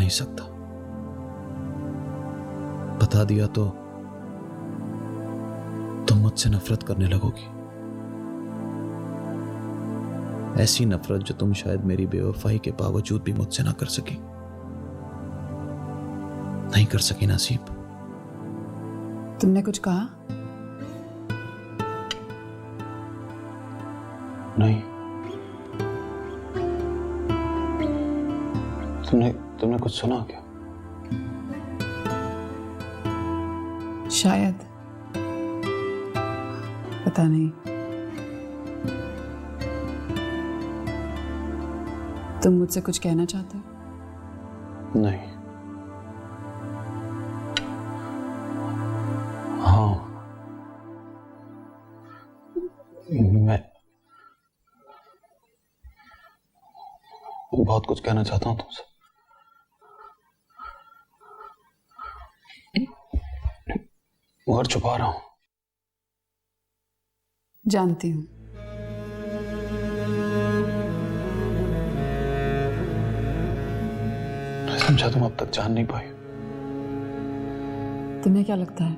नहीं सकता। बता दिया तो तुम मुझसे नफरत करने लगोगी, ऐसी नफरत जो तुम शायद मेरी बेवफाई के बावजूद भी मुझसे ना कर सकी। नहीं कर सकी नसीब। तुमने कुछ कहा? नहीं। तुमने कुछ सुना क्या? शायद, पता नहीं। तुम मुझसे कुछ कहना चाहते हो? नहीं। हाँ, मैं बहुत कुछ कहना चाहता हूं तुमसे, मगर छुपा रहा हूं। जानती हूं। मैं समझा तुम अब तक जान नहीं पाई। तुम्हें क्या लगता है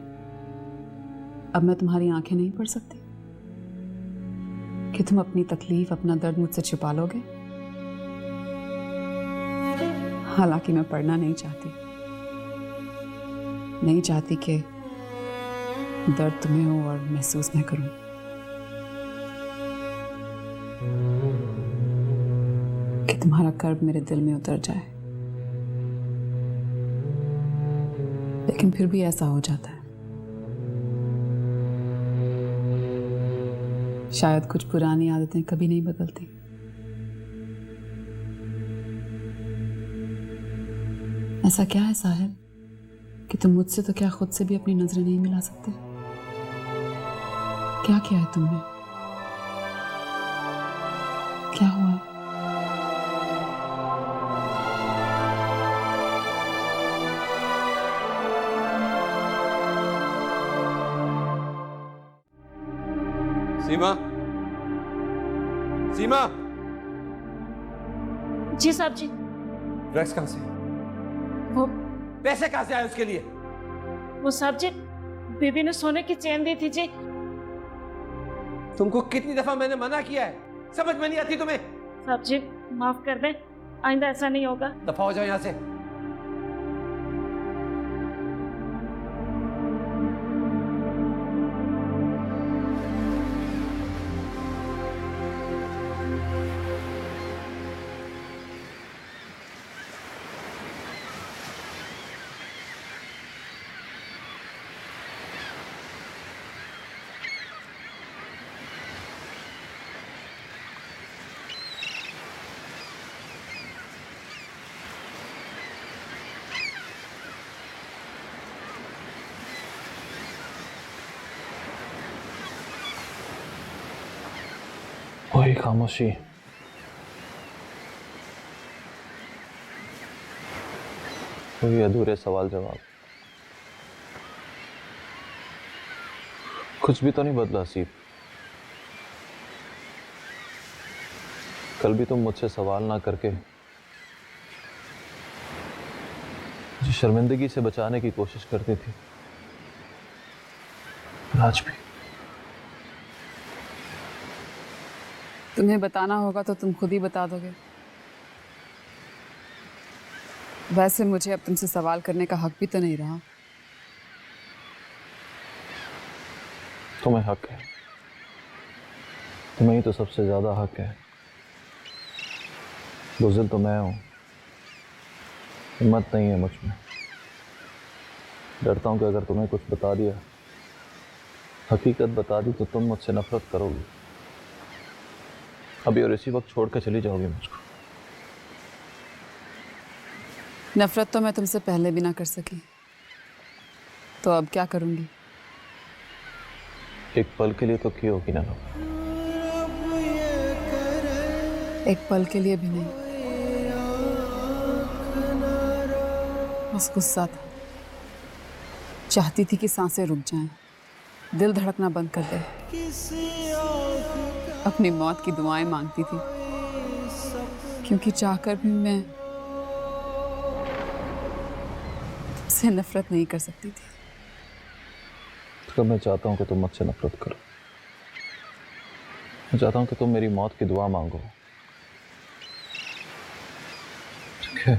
अब मैं तुम्हारी आंखें नहीं पढ़ सकती? कि तुम अपनी तकलीफ, अपना दर्द मुझसे छुपा लोगे? हालांकि मैं पढ़ना नहीं चाहती। नहीं चाहती कि दर्द तुम्हें हो और महसूस न करूं। कि तुम्हारा कर्ब मेरे दिल में उतर जाए। लेकिन फिर भी ऐसा हो जाता है। शायद कुछ पुरानी आदतें कभी नहीं बदलती। ऐसा क्या है साहिब कि तुम मुझसे तो क्या खुद से भी अपनी नजरें नहीं मिला सकते? क्या किया है तुमने? क्या हुआ? सीमा, सीमा। जी साहब जी। ड्रग्स कहां से? वो पैसे कहां से आए उसके लिए? वो साहब जी, बीबी ने सोने की चेन दी थी जी। तुमको कितनी दफा मैंने मना किया है, समझ में नहीं आती तुम्हें? साहब जी माफ कर दें, आइंदा ऐसा नहीं होगा। दफा हो जाओ यहां से। वही खामोशी, वही अधूरे सवाल जवाब। कुछ भी तो नहीं बदला सीप। कल भी तुम मुझसे सवाल ना करके मुझे शर्मिंदगी से बचाने की कोशिश करती थी, आज भी। तुम्हें बताना होगा तो तुम खुद ही बता दोगे। वैसे मुझे अब तुमसे सवाल करने का हक भी तो नहीं रहा। तुम्हें हक है, तुम्हें ही तो सबसे ज्यादा हक है। बुज़दिल तो मैं हूं, हिम्मत नहीं है मुझ में। डरता हूं कि अगर तुम्हें कुछ बता दिया, हकीकत बता दी, तो तुम मुझसे नफरत करोगी अभी, और इसी वक्त छोड़ कर चली जाओगी मुझको। नफरत तो मैं तुमसे पहले भी ना कर सकी, तो अब क्या करूंगी? एक पल के लिए तो की होगी ना लो। एक पल के लिए भी नहीं, बस गुस्सा था। चाहती थी कि सांसें रुक जाएं, दिल धड़कना बंद कर दे। अपनी मौत की दुआएं मांगती थी, क्योंकि चाहकर भी मैं तुमसे नफरत नहीं कर सकती थी। तो मैं चाहता हूं कि तुम मुझसे नफरत करो। मैं चाहता हूं कि तुम मेरी मौत की दुआ मांगो। ठीक है,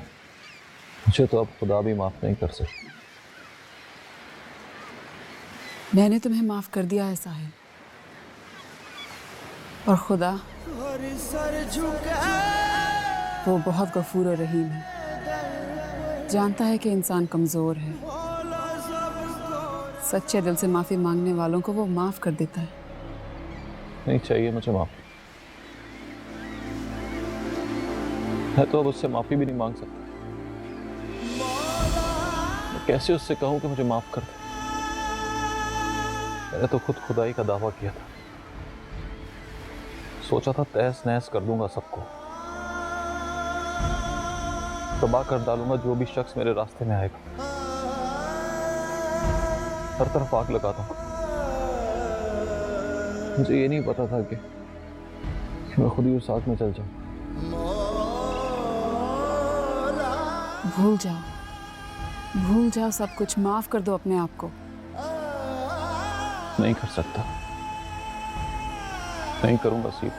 मुझे तो अब खुदा भी माफ नहीं कर सकता। मैंने तुम्हें माफ कर दिया है साहिल, और खुदा वो बहुत गफूर और रहीम है। जानता है कि इंसान कमजोर है। सच्चे दिल से माफी मांगने वालों को वो माफ कर देता है। नहीं चाहिए मुझे माफी। मैं तो अब उससे माफी भी नहीं मांग सकता। मैं कैसे उससे कहूं कि मुझे माफ कर दे। मैंने तो खुद खुदाई का दावा किया था। सोचा था तहस नहस कर दूंगा सबको, तबाह कर डालूंगा जो भी शख्स मेरे रास्ते में आएगा। हर तरफ आग लगा दूंगा। मुझे ये नहीं पता था कि मैं खुद ही उस आग में जल जाऊं। भूल जाओ सब कुछ। माफ कर दो अपने आप को। नहीं कर सकता, नहीं करूंगा सीप।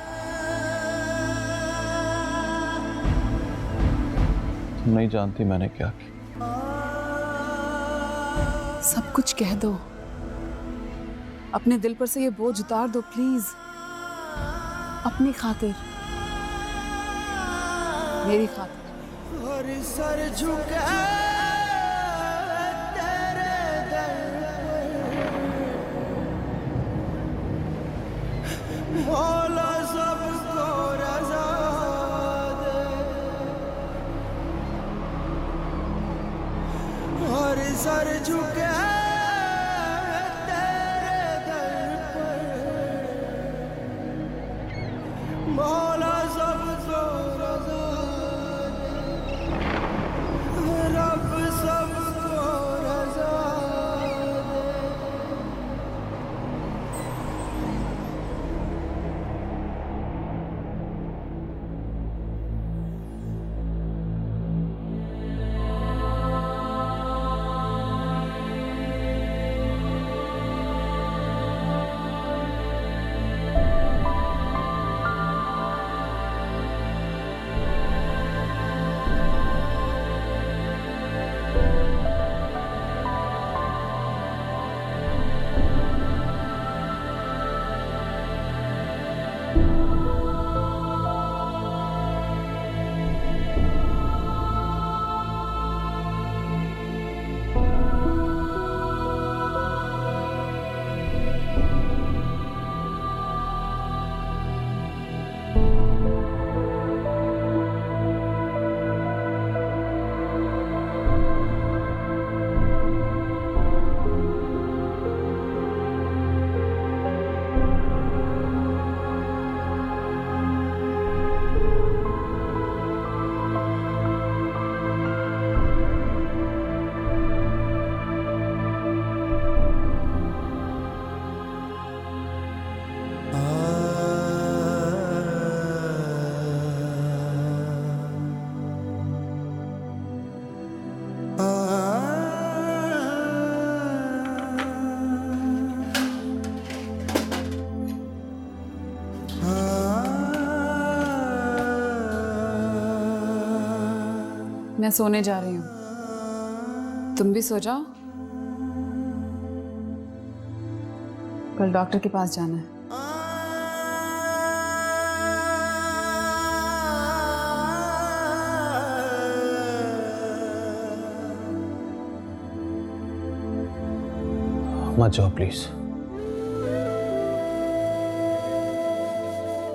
तुम नहीं जानती मैंने क्या किया। सब कुछ कह दो। अपने दिल पर से ये बोझ उतार दो प्लीज, अपनी खातिर, मेरी खातिर। और सर झुका तेरे दर पर, मौला सबको रज़ा दे। और सर झुका तेरे दर पर, मौला सबको रज़ा दे। रब सबको रज़ा दे। मैं सोने जा रही हूँ, तुम भी सो जाओ। कल डॉक्टर के पास जाना है। मत जाओ प्लीज,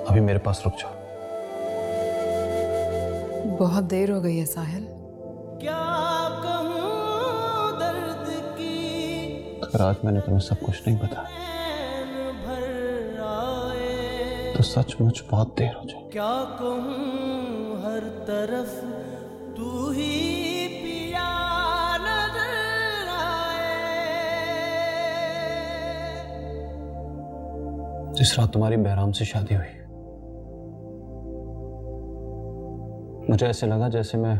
अभी मेरे पास रुक जाओ। बहुत देर हो गई है साहिल। क्या कहूँ दर्द की, अगर आज मैंने तुम्हें सब कुछ नहीं बताया भर आए। तो सचमुच बहुत देर हो जाए। क्या कहूँ हर तरफ तू ही पिया नजर आए। जिस रात तुम्हारी बहराम से शादी हुई, मुझे ऐसे लगा जैसे मैं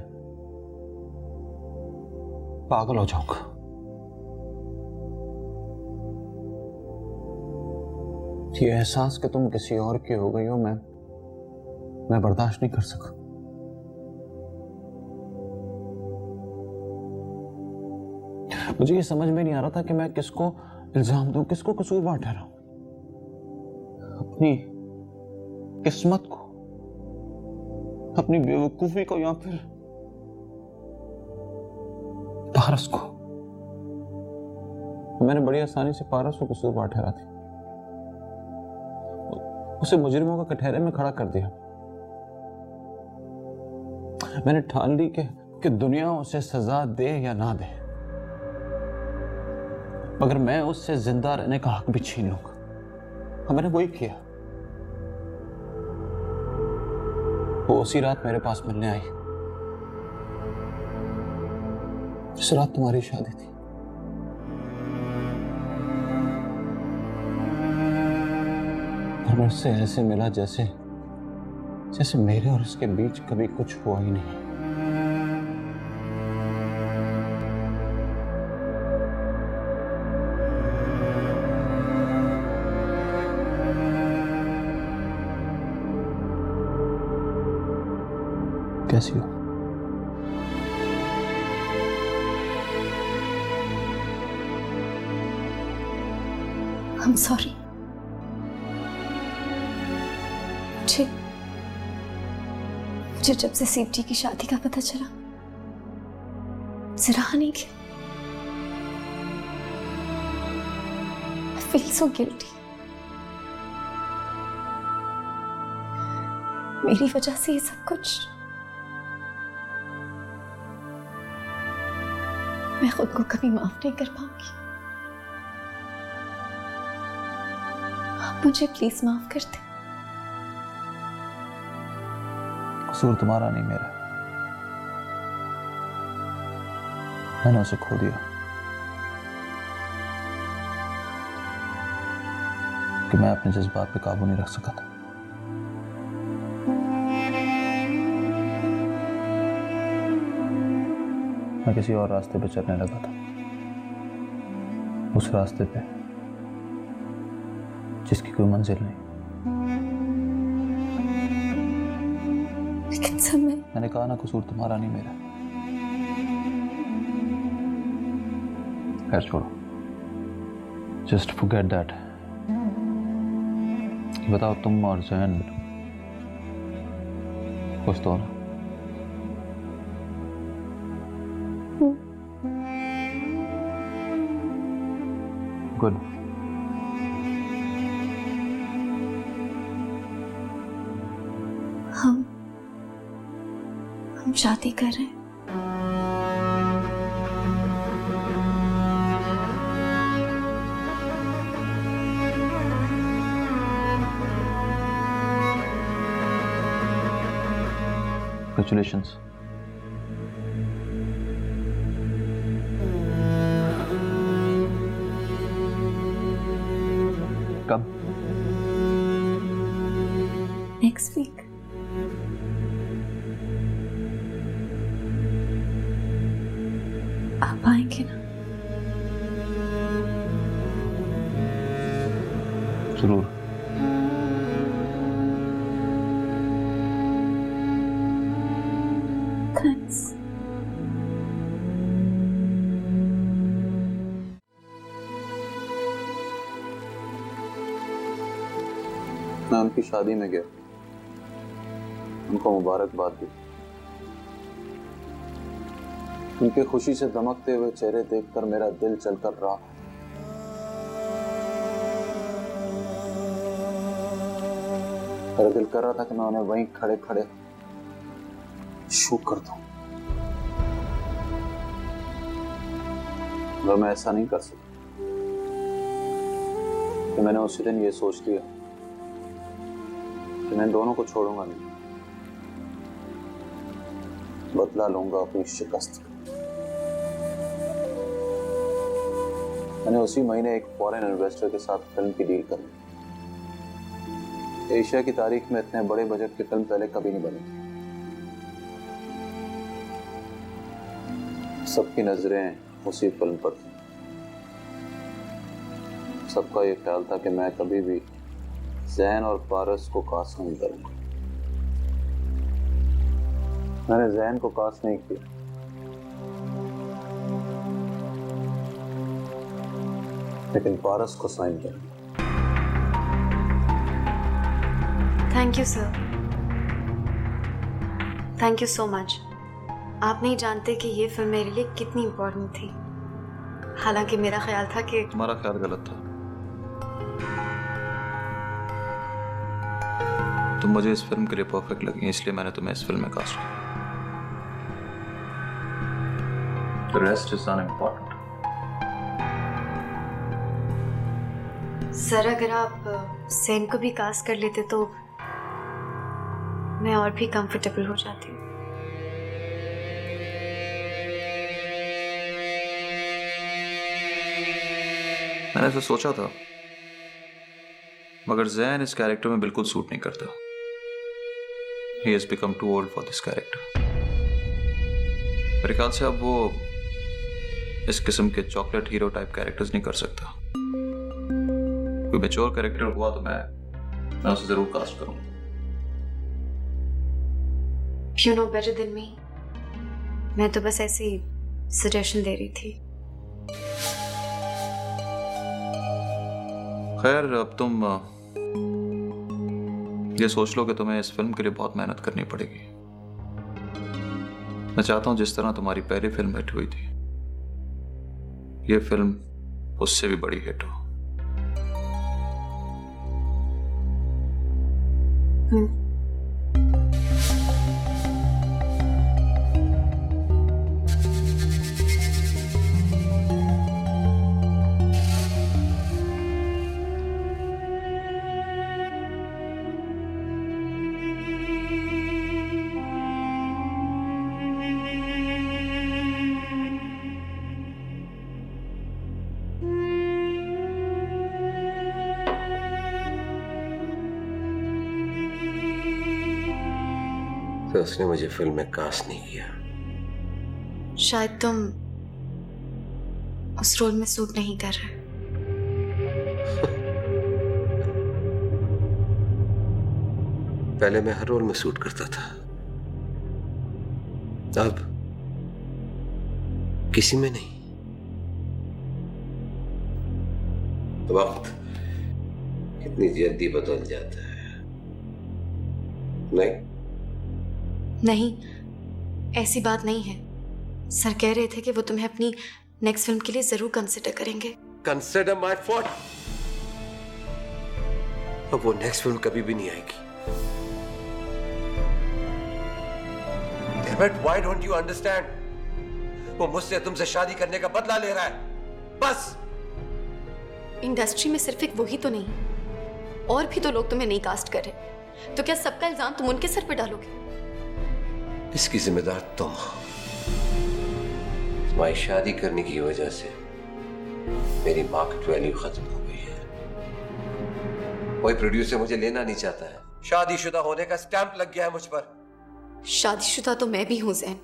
पागल हो जाऊंगा। ये एहसास कि तुम किसी और की हो गई हो, मैं बर्दाश्त नहीं कर सका। मुझे ये समझ में नहीं आ रहा था कि मैं किसको इल्जाम दूं, किसको कसूरवार ठहराऊं। अपनी किस्मत को, अपनी बेवकूफी को, या फिर पारस को। मैंने बड़ी आसानी से पारस को कसूरवार ठहरा थी, उसे मुजरिमों का कटहरे में खड़ा कर दिया। मैंने ठान ली कि दुनिया उसे सजा दे या ना दे, मगर मैं उससे जिंदा रहने का हक भी छीन लूंगा। मैंने वही किया। वो उसी रात मेरे पास मिलने आई जिस रात तुम्हारी शादी थी। और मैं उससे ऐसे मिला जैसे मेरे और उसके बीच कभी कुछ हुआ ही नहीं। कैसी हो? I'm sorry. मुझे जब से सीप जी की शादी का पता चला, मुझे रहा नहीं गया। I feel so guilty. मेरी वजह से ये सब कुछ। मैं खुद को कभी माफ नहीं कर पाऊंगी। आप मुझे प्लीज माफ कर दें। कसूर तुम्हारा नहीं, मेरा। मैंने उसे खो दिया कि मैं अपने जज्बात पे काबू नहीं रख सका था। मैं किसी और रास्ते पे चलने लगा था, उस रास्ते पे जिसकी कोई मंजिल नहीं। लेकिन समय, मैंने कहा ना, कसूर तुम्हारा नहीं, मेरा। खैर छोड़ो, जस्ट फॉरगेट दैट। बताओ, तुम और जैन खुश तो हो ना? गुड। हम शादी कर रहे हैं। Congratulations. Come. Next week. आप आएंगे ना? जरूर। Thanks. मैं उनकी शादी में गया, उनको मुबारकबाद दी। उनके खुशी से दमकते हुए चेहरे देखकर मेरा दिल चलकर रहा। मेरा दिल कर रहा था कि मैं उन्हें वहीं खड़े खड़े शू कर दूं, मगर मैं ऐसा नहीं कर सकता। कि मैंने उसी दिन ये सोच लिया कि मैं दोनों को छोड़ूंगा नहीं, बदला लूंगा अपनी शिकस्त का। मैंने उसी महीने एक फॉरेन इन्वेस्टर के साथ फिल्म की डील कर ली। एशिया की तारीख में इतने बड़े बजट की फिल्म पहले कभी नहीं बनी थी। सबकी नजरें उसी फिल्म पर थी। सबका ये ख्याल था कि मैं कभी भी जैन और पारस को कास्ट नहीं करूंगा। मैंने जैन को कास्ट नहीं किया, लेकिन पारस को साइन किया। Thank you sir, thank you so much. आप नहीं जानते कि ये फिल्म मेरे लिए कितनी इम्पोर्टेंट थी। हालांकि मेरा ख्याल था कि तुम्हारा ख्याल गलत था। तुम मुझे इस फिल्म के लिए परफेक्ट लगी, इसलिए मैंने तुम्हें इस फिल्म में कास्ट किया। The rest is unimportant. Sir अगर आप सेन को भी कास्ट कर लेते तो मैं और भी कंफर्टेबल हो जाती हूँ। मैंने ऐसा सोचा था, मगर जैन इस कैरेक्टर में बिल्कुल सूट नहीं करता। He has become too old for this character. मेरे ख्याल से अब वो इस किस्म के चॉकलेट हीरो टाइप कैरेक्टर्स नहीं कर सकता। कोई मैच्योर कैरेक्टर हुआ तो मैं उसे जरूर कास्ट करूंगा। You know better than me. मैं तो बस ऐसे ही सजेशन दे रही थी। खैर, अब तुम ये सोच लो कि तुम्हें इस फिल्म के लिए बहुत मेहनत करनी पड़ेगी। मैं चाहता हूं जिस तरह तुम्हारी पहली फिल्म हिट हुई थी, ये फिल्म उससे भी बड़ी हिट हो। तो उसने मुझे फिल्म में कास्ट नहीं किया। शायद तुम उस रोल में सूट नहीं कर रहे। पहले मैं हर रोल में सूट करता था, अब किसी में नहीं। वक्त कितनी जल्दी बदल जाता है। नहीं, ऐसी बात नहीं है। सर कह रहे थे कि वो तुम्हें अपनी नेक्स्ट फिल्म के लिए जरूर कंसिडर करेंगे। Consider my fault. अब वो नेक्स्ट फिल्म कभी भी नहीं आएगी। Damn it, why don't you understand? वो मुझसे तुमसे शादी करने का बदला ले रहा है, बस। इंडस्ट्री में सिर्फ एक वही तो नहीं, और भी तो लोग तुम्हें नहीं कास्ट कर रहे। तो क्या सबका इल्जाम तुम उनके सर पे डालोगे? इसकी जिम्मेदार तुम हो। तुम्हारी शादी करने की वजह से मेरी मार्केट वैल्यू खत्म हो गई है। कोई प्रोड्यूसर मुझे लेना नहीं चाहता है। शादीशुदा होने का स्टैंप लग गया है मुझ पर। शादीशुदा तो मैं भी हूं ज़ैन,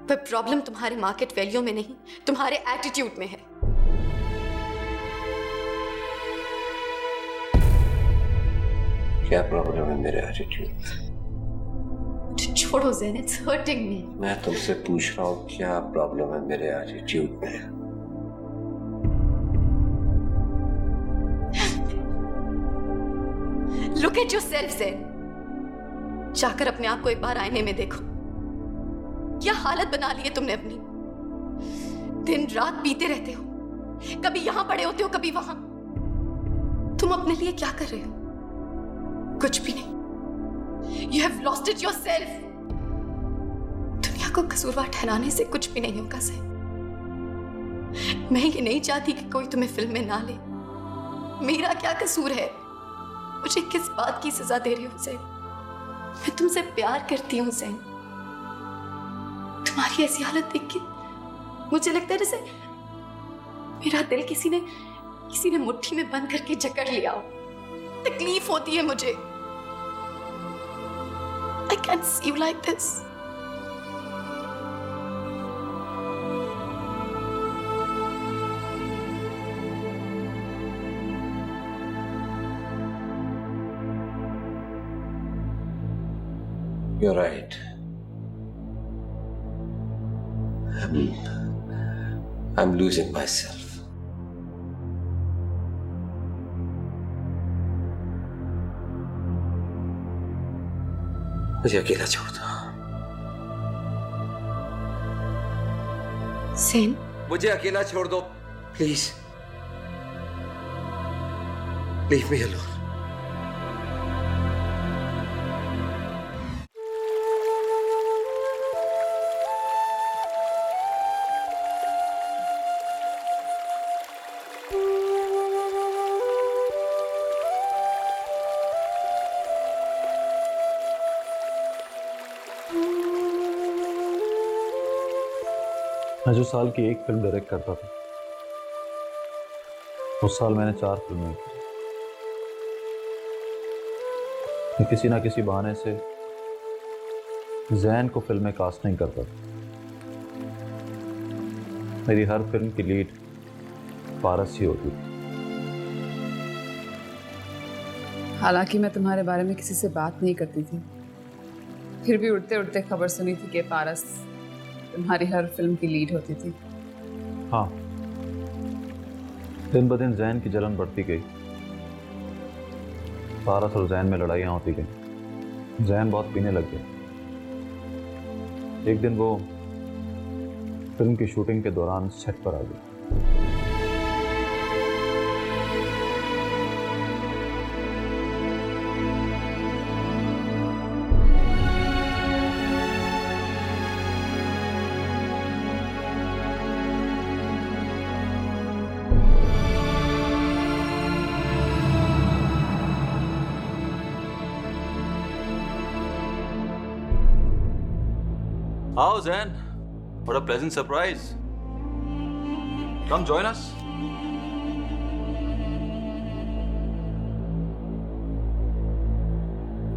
पर प्रॉब्लम तुम्हारे मार्केट वैल्यू में नहीं, तुम्हारे एटीट्यूड में है। क्या प्रॉब्लम है मेरे एटीट्यूड? छोड़ो ज़ैन, इट्स हर्टिंग मी। मैं तुमसे पूछ रहा हूँ, क्या प्रॉब्लम है मेरे एटीट्यूड में? लुक एट योरसेल्फ ज़ैन। जाकर अपने आप को एक बार आईने में देखो। क्या हालत बना ली है तुमने अपनी। दिन रात पीते रहते हो, कभी यहां पड़े होते हो, कभी वहां। तुम अपने लिए क्या कर रहे हो? कुछ भी नहीं। You have lost it yourself. दुनिया को कसूरवार ठहराने से कुछ भी नहीं होगा ज़ैन। मैं ये नहीं चाहती कि कोई तुम्हें फिल्म में ना ले। मेरा क्या कसूर है? मुझे किस बात की सजा दे रही हो ज़ैन? मैं तुमसे प्यार करती हूँ ज़ैन। तुम्हारी ऐसी हालत देख के मुझे लगता है जैसे मेरा दिल किसी ने मुट्ठी में बंद करके जकड़ लिया हो। तकलीफ होती है मुझे। I can't see you like this. You're right. I'm losing myself. मुझे अकेला छोड़ दो। सेन, मुझे अकेला छोड़ दो, प्लीज। Leave me alone. मैं जो साल की एक फिल्म डायरेक्ट करता था, उस साल मैंने 4 फिल्में की। मैं किसी ना किसी बहाने से जैन को फिल्म में कास्ट नहीं करता था। मेरी हर फिल्म की लीड पारस ही होती थी। हालांकि मैं तुम्हारे बारे में किसी से बात नहीं करती थी, फिर भी उड़ते उड़ते खबर सुनी थी कि पारस तुम्हारी हर फिल्म की लीड होती थी। हाँ, दिन ब दिन जैन की जलन बढ़ती गई। पारस और जैन में लड़ाइयाँ होती गई। जैन बहुत पीने लग गया। एक दिन वो फिल्म की शूटिंग के दौरान सेट पर आ गया। How, Zen? What a pleasant surprise. Come join us.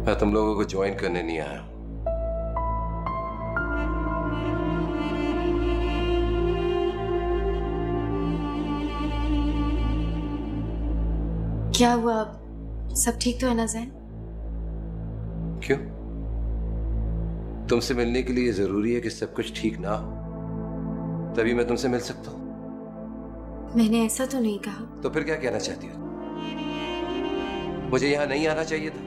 मैं तुम लोगों को ज्वाइन करने नहीं आया। क्या हुआ? सब ठीक तो है ना जैन? क्यों? तुमसे मिलने के लिए जरूरी है कि सब कुछ ठीक ना हो, तभी मैं तुमसे मिल सकता हूं। मैंने ऐसा तो नहीं कहा। तो फिर क्या कहना चाहती हो? मुझे यहां नहीं आना चाहिए था?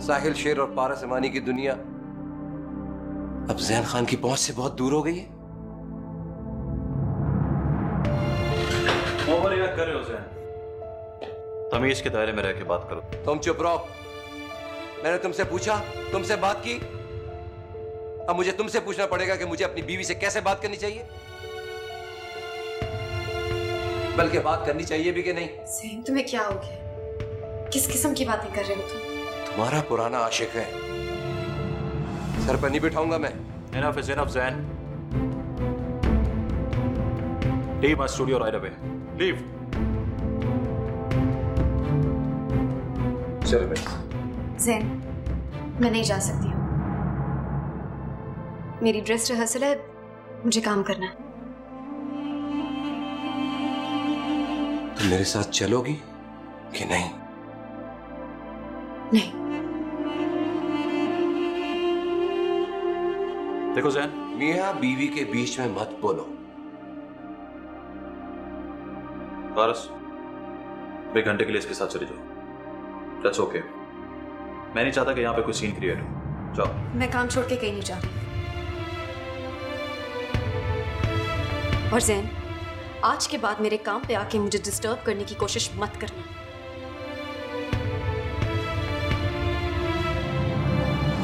साहिल शेर और पारस अमानी की दुनिया अब जैन खान की पहुंच से बहुत दूर हो गई है। ओवररिएक्ट कर रहे हो जैन। तमीज के दायरे में रह के बात करो। तुम चुप रहो। मैंने तुमसे पूछा, तुमसे बात की। अब मुझे तुमसे पूछना पड़ेगा कि मुझे अपनी बीवी से कैसे बात करनी चाहिए, बल्कि बात करनी चाहिए भी कि नहीं। सेन, तुम्हें क्या हो गया? किस किस्म की बातें कर रहे हो तुम? तुम्हारा पुराना आशिक है, सर पर नहीं बिठाऊंगा मैं। Enough is enough, Zan. Leave my studio right away. Leave. चलो बेटा। जैन, मैं नहीं जा सकती हूँ। मेरी ड्रेस रिहर्सल है, मुझे काम करना है। तुम मेरे साथ चलोगी कि नहीं? नहीं। देखो जैन, मियां बीवी के बीच में मत बोलो। पारस, 1 घंटे के लिए इसके साथ चले जाओ। That's okay. मैं नहीं चाहता कि यहाँ पे कोई सीन क्रिएट हो। जाओ। मैं काम छोड़ के कहीं नहीं जा रही। और जैन, आज के बाद मेरे काम पे आके मुझे डिस्टर्ब करने की कोशिश मत करना।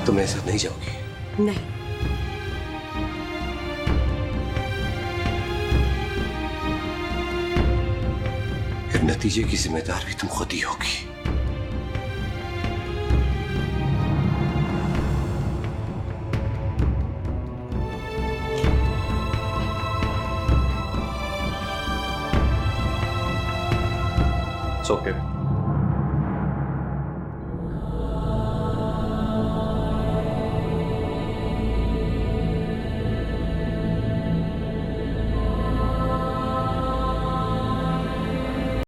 तुम मेरे साथ नहीं जाओगी? नहीं। फिर नतीजे की जिम्मेदार भी तुम खुद ही होगी। It's okay.